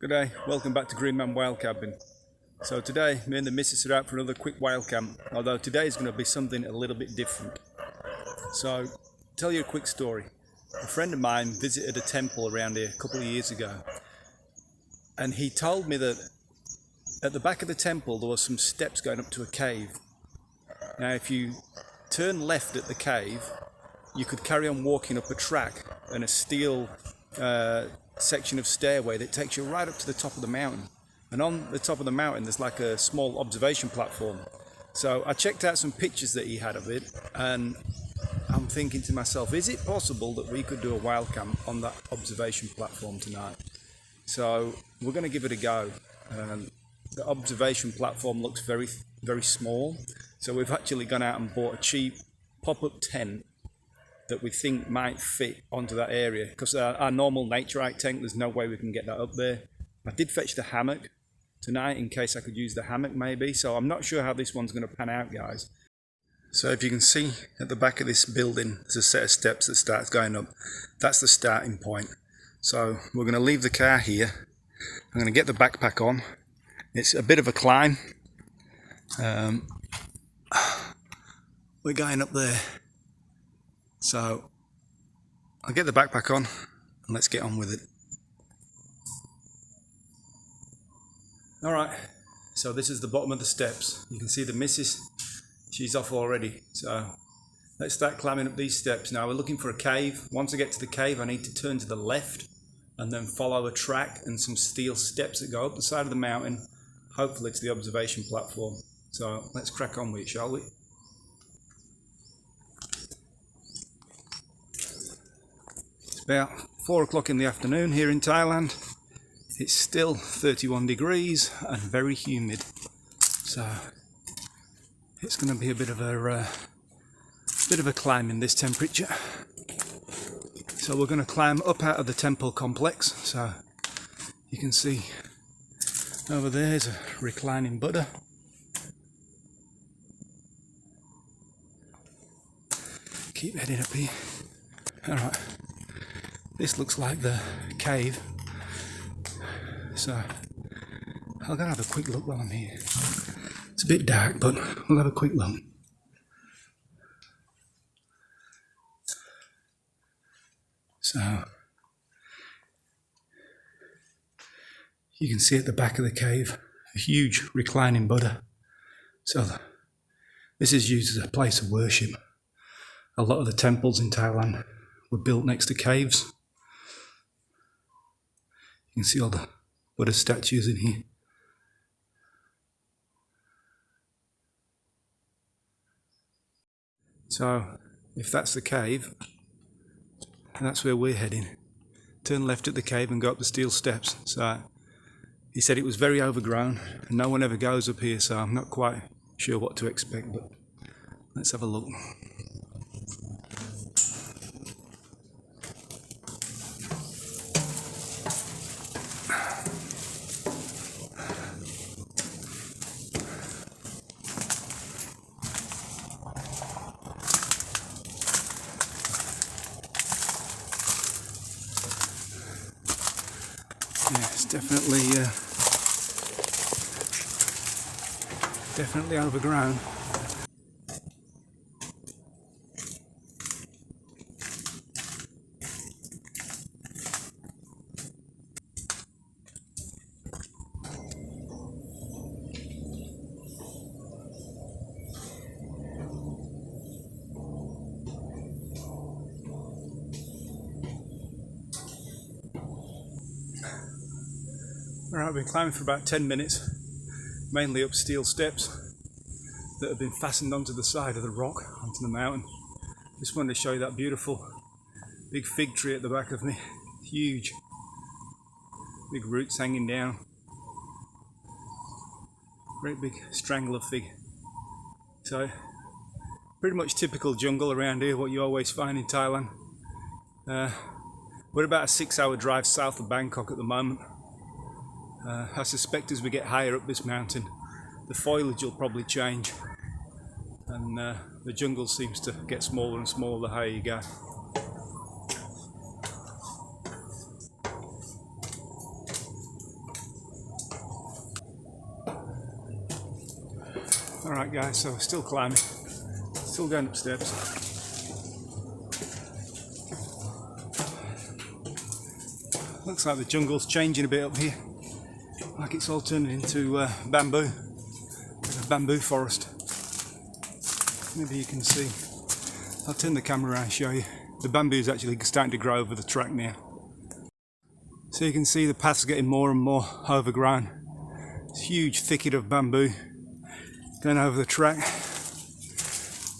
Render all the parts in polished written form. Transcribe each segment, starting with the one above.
Good day, welcome back to Green Man Wildcamping. So today, me and the missus are out for another quick wild camp, although today is going to be something a little bit different. So, tell you a quick story. A friend of mine visited a temple around here a couple of years ago, and he told me that at the back of the temple there were some steps going up to a cave. Now if you turn left at the cave, you could carry on walking up a track and a steel section of stairway that takes you right up to the top of the mountain. And on the top of the mountain there's like a small observation platform. So I checked out some pictures that he had of it, and I'm thinking to myself, is it possible that we could do a wild camp on that observation platform tonight? So we're going to give it a go. The observation platform looks very small, so we've actually gone out and bought a cheap pop-up tent that we think might fit onto that area, because our normal Naturite tent, there's no way we can get that up there. I did fetch the hammock tonight in case I could use the hammock maybe, so I'm not sure how this one's going to pan out, guys. So if you can see at the back of this building there's a set of steps that starts going up. That's the starting point. So we're going to leave the car here. I'm going to get the backpack on. It's a bit of a climb. We're going up there. So I'll get the backpack on and let's get on with it. Alright, so this is the bottom of the steps. You can see the missus, she's off already. So let's start climbing up these steps. Now we're looking for a cave. Once I get to the cave I need to turn to the left and then follow a track and some steel steps that go up the side of the mountain, hopefully to the observation platform. So let's crack on with it, shall we? It's about 4 o'clock in the afternoon here in Thailand. It's still 31 degrees and very humid, so it's going to be a bit of a climb in this temperature. So we're going to climb up out of the temple complex. So you can see over there is a reclining Buddha. Keep heading up here. Alright, this looks like the cave. So I'll go have a quick look while I'm here. It's a bit dark, but we'll have a quick look. So you can see at the back of the cave a huge reclining Buddha. So this is used as a place of worship. A lot of the temples in Thailand were built next to caves. You can see all the Buddha statues in here. So if that's the cave, that's where we're heading. Turn left at the cave and go up the steel steps. So he said it was very overgrown and no one ever goes up here, so I'm not quite sure what to expect, but let's have a look. Yeah, it's definitely overgrown. Alright, I've been climbing for about 10 minutes, mainly up steel steps that have been fastened onto the side of the rock, onto the mountain. Just wanted to show you that beautiful big fig tree at the back of me. Huge. Big roots hanging down. Great big strangler fig. So, pretty much typical jungle around here, what you always find in Thailand. We're about a 6-hour drive south of Bangkok at the moment. I suspect as we get higher up this mountain, the foliage will probably change, and the jungle seems to get smaller and smaller the higher you go. Alright guys, so still climbing, still going up steps. Looks like the jungle's changing a bit up here, like it's all turning into bamboo, a bamboo forest. Maybe you can see. I'll turn the camera around and show you. The bamboo is actually starting to grow over the track now. So you can see the path's getting more and more overgrown. It's a huge thicket of bamboo going over the track,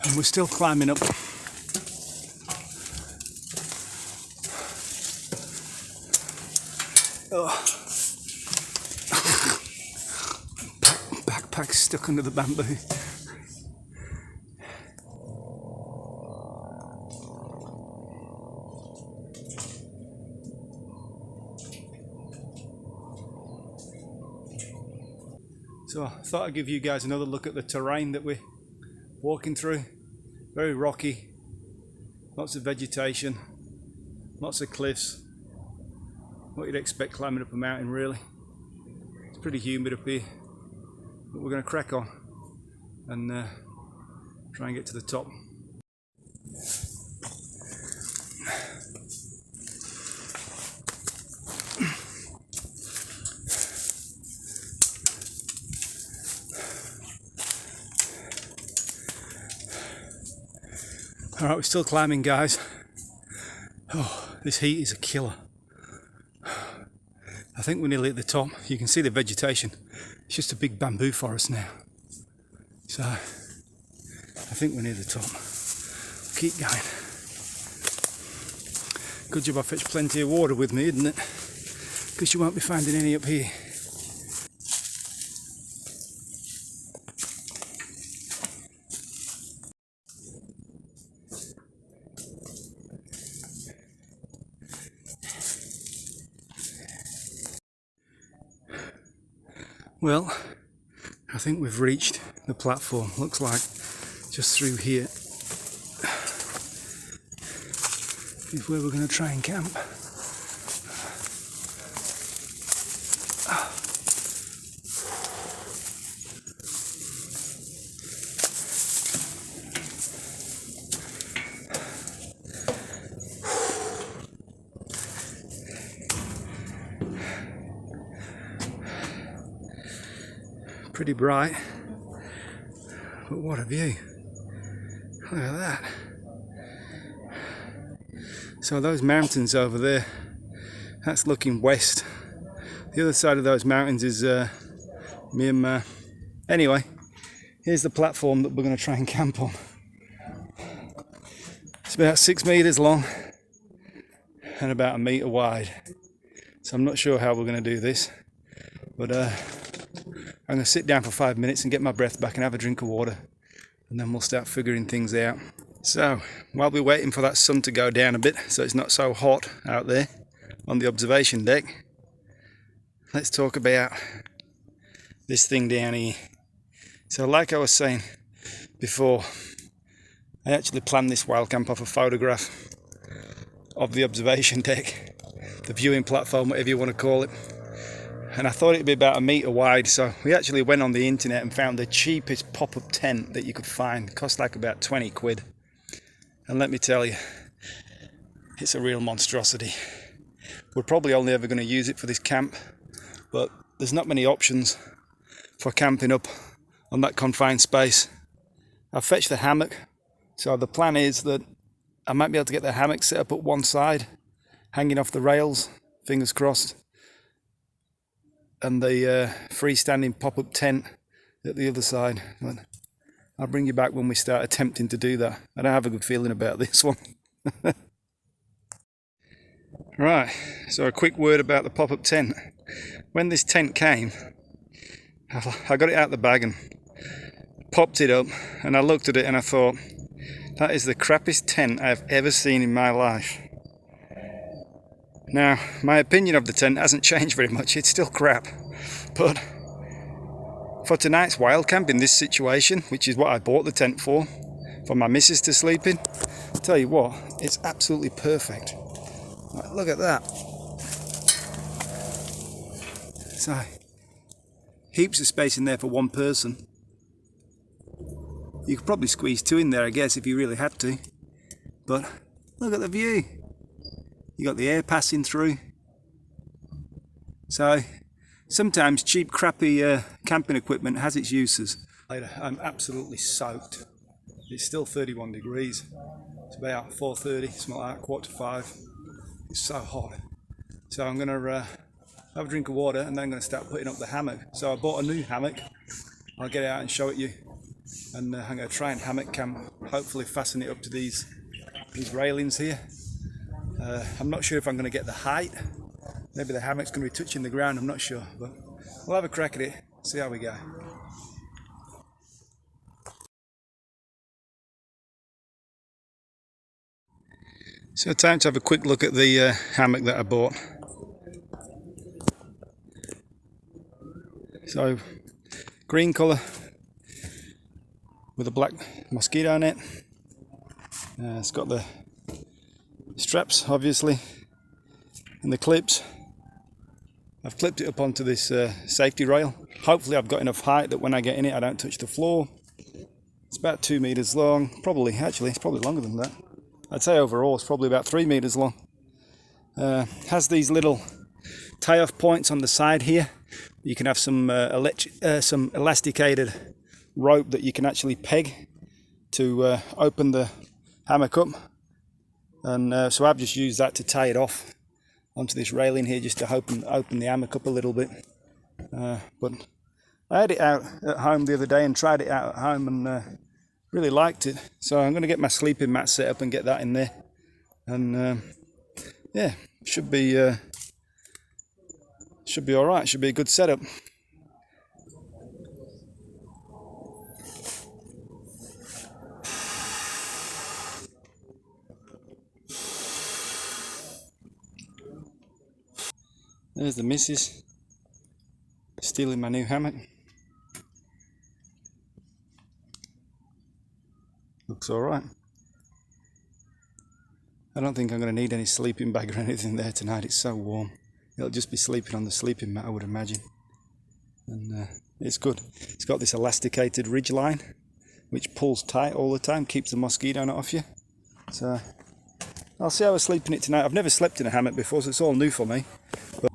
and we're still climbing up. Oh. Backpack's stuck under the bamboo. So I thought I'd give you guys another look at the terrain that we're walking through. Very rocky, lots of vegetation, lots of cliffs. What you'd expect climbing up a mountain really. It's pretty humid up here, but we're going to crack on and try and get to the top. Alright, we're still climbing guys. Oh, this heat is a killer. I think we're nearly at the top. You can see the vegetation. It's just a big bamboo forest now. So, I think we're near the top. Keep going. Good job I fetched plenty of water with me, isn't it? Because you won't be finding any up here. Well, I think we've reached the platform. Looks like just through here is where we're going to try and camp. Pretty bright, but what a view. Look at that. So those mountains over there, that's looking west. The other side of those mountains is Myanmar. Anyway, here's the platform that we're going to try and camp on. It's about 6 meters long and about 1 meter wide. So I'm not sure how we're going to do this, but I'm going to sit down for 5 minutes and get my breath back and have a drink of water, and then we'll start figuring things out. So while we're waiting for that sun to go down a bit so it's not so hot out there on the observation deck, let's talk about this thing down here. So like I was saying before, I actually planned this wild camp off a photograph of the observation deck, the viewing platform, whatever you want to call it. And I thought it'd be about 1 meter wide, so we actually went on the internet and found the cheapest pop-up tent that you could find. It cost like about 20 quid. And let me tell you, it's a real monstrosity. We're probably only ever going to use it for this camp, but there's not many options for camping up on that confined space. I've fetched the hammock, so the plan is that I might be able to get the hammock set up at one side, hanging off the rails, fingers crossed, and the freestanding pop-up tent at the other side. But I'll bring you back when we start attempting to do that. I don't have a good feeling about this one. Right, so a quick word about the pop-up tent. When this tent came, I got it out of the bag and popped it up, and I looked at it and I thought, that is the crappiest tent I've ever seen in my life. Now, my opinion of the tent hasn't changed very much, it's still crap, but for tonight's wild camp in this situation, which is what I bought the tent for my missus to sleep in, I'll tell you what, it's absolutely perfect. Right, look at that. So, heaps of space in there for one person. You could probably squeeze 2 in there, I guess, if you really had to. But look at the view. You got the air passing through. So sometimes cheap, crappy camping equipment has its uses. I'm absolutely soaked. It's still 31 degrees. It's about 4:30, something like that, 4:45. It's so hot. So I'm going to have a drink of water and then I'm going to start putting up the hammock. So I bought a new hammock. I'll get it out and show it you. And I'm going to try and hammock camp, hopefully fasten it up to these railings here. I'm not sure if I'm going to get the height. Maybe the hammock's going to be touching the ground, I'm not sure. But we'll have a crack at it, see how we go. So time to have a quick look at the hammock that I bought. So green colour with a black mosquito net. It's got the straps obviously and the clips. I've clipped it up onto this safety rail. Hopefully I've got enough height that when I get in it I don't touch the floor. It's about 2 meters long, actually it's probably longer than that. I'd say overall it's probably about 3 meters long. Has these little tie-off points on the side here. You can have some elasticated rope that you can actually peg to open the hammock up. And so I've just used that to tie it off onto this railing here, just to open the hammock up a little bit. But I had it out at home the other day and tried it out at home and really liked it. So I'm going to get my sleeping mat set up and get that in there. And yeah, should be all right. Should be a good setup. There's the missus stealing my new hammock. Looks alright. I don't think I'm going to need any sleeping bag or anything there tonight, it's so warm. It'll just be sleeping on the sleeping mat, I would imagine. And it's good. It's got this elasticated ridge line which pulls tight all the time, keeps the mosquito net off you. So I'll see how I sleep in it tonight. I've never slept in a hammock before, so it's all new for me. But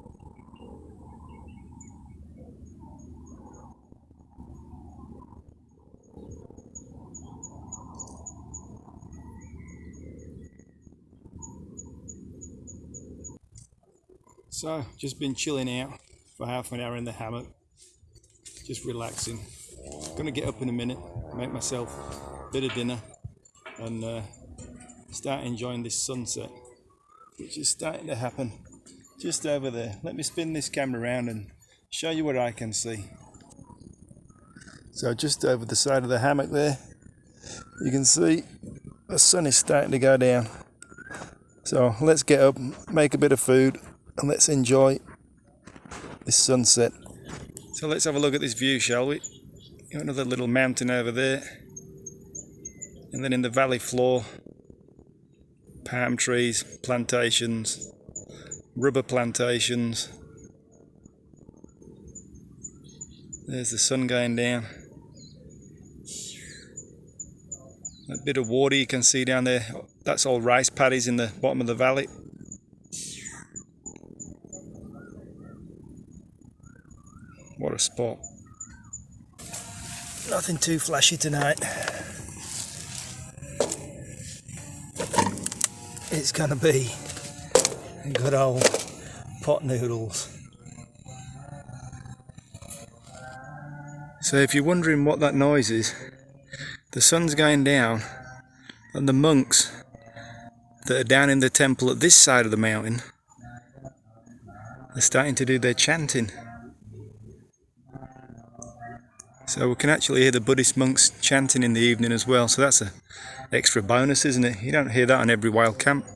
so, just been chilling out for half an hour in the hammock, just relaxing. Gonna get up in a minute, make myself a bit of dinner and start enjoying this sunset, which is starting to happen just over there. Let me spin this camera around and show you what I can see. So just over the side of the hammock there, you can see the sun is starting to go down. So let's get up, make a bit of food, and let's enjoy this sunset. So let's have a look at this view, shall we? Got another little mountain over there, and then in the valley floor, palm trees, plantations, rubber plantations. There's the sun going down. That bit of water you can see down there, that's all rice paddies in the bottom of the valley. What a spot. Nothing too flashy tonight. It's gonna be a good old pot noodles. So if you're wondering what that noise is, the sun's going down and the monks that are down in the temple at this side of the mountain are starting to do their chanting. So we can actually hear the Buddhist monks chanting in the evening as well, so that's an extra bonus, isn't it? You don't hear that on every wild camp.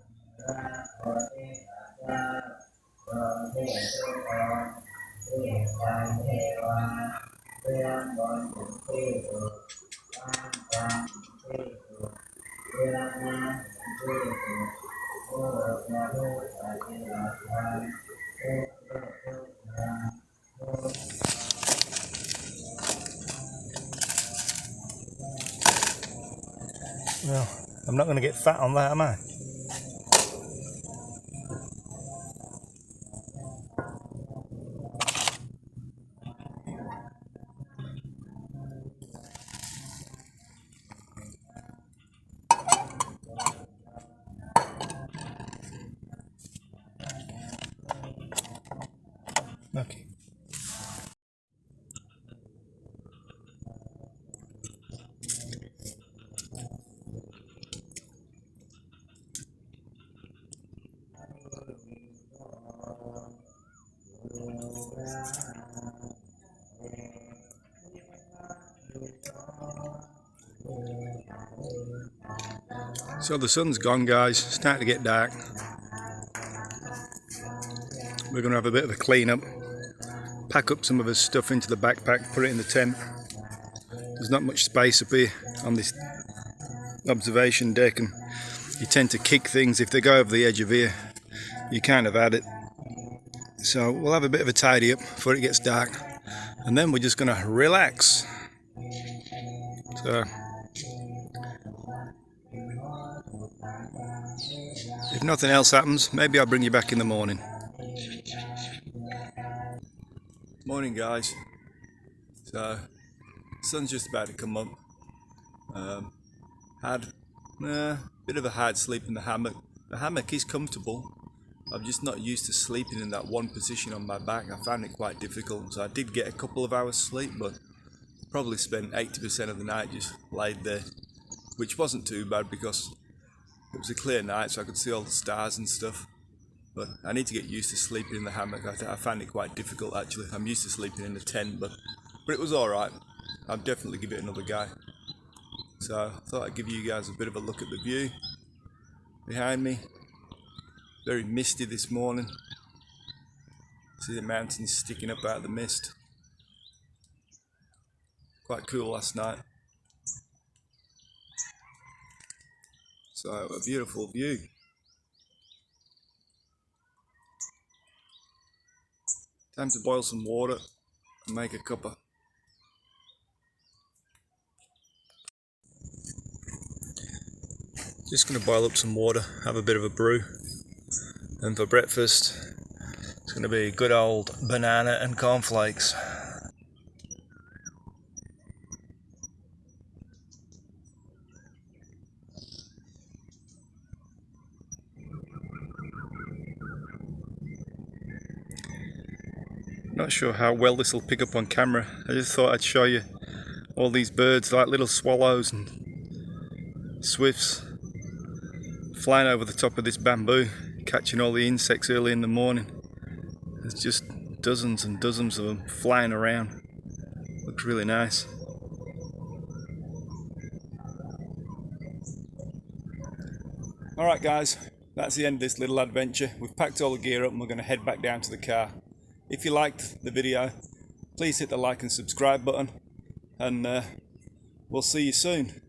Well, I'm not going to get fat on that, am I? Okay. So the sun's gone, guys. It's starting to get dark. We're going to have a bit of a clean up, pack up some of his stuff into the backpack, put it in the tent. There's not much space up here on this observation deck, and you tend to kick things if they go over the edge of here. You kind of add it. So we'll have a bit of a tidy up before it gets dark, and then we're just going to relax. So if nothing else happens, maybe I'll bring you back in the morning. Morning, guys. So sun's just about to come up. Had a bit of a hard sleep in the hammock. The hammock is comfortable. I'm just not used to sleeping in that one position on my back. I found it quite difficult, so I did get a couple of hours sleep, but probably spent 80% of the night just laid there, which wasn't too bad because it was a clear night, so I could see all the stars and stuff. But I need to get used to sleeping in the hammock. I found it quite difficult, actually. I'm used to sleeping in the tent, but it was alright. I'll definitely give it another go. So I thought I'd give you guys a bit of a look at the view behind me. Very misty this morning. See the mountains sticking up out of the mist. Quite cool last night. So a beautiful view. Time to boil some water and make a cuppa. Just going to boil up some water, have a bit of a brew. And for breakfast, it's going to be good old banana and cornflakes. Not sure how well this will pick up on camera. I just thought I'd show you all these birds, like little swallows and swifts, flying over the top of this bamboo, catching all the insects early in the morning. There's just dozens and dozens of them flying around. Looks really nice. Alright guys, that's the end of this little adventure. We've packed all the gear up and we're going to head back down to the car. If you liked the video, please hit the like and subscribe button, and we'll see you soon.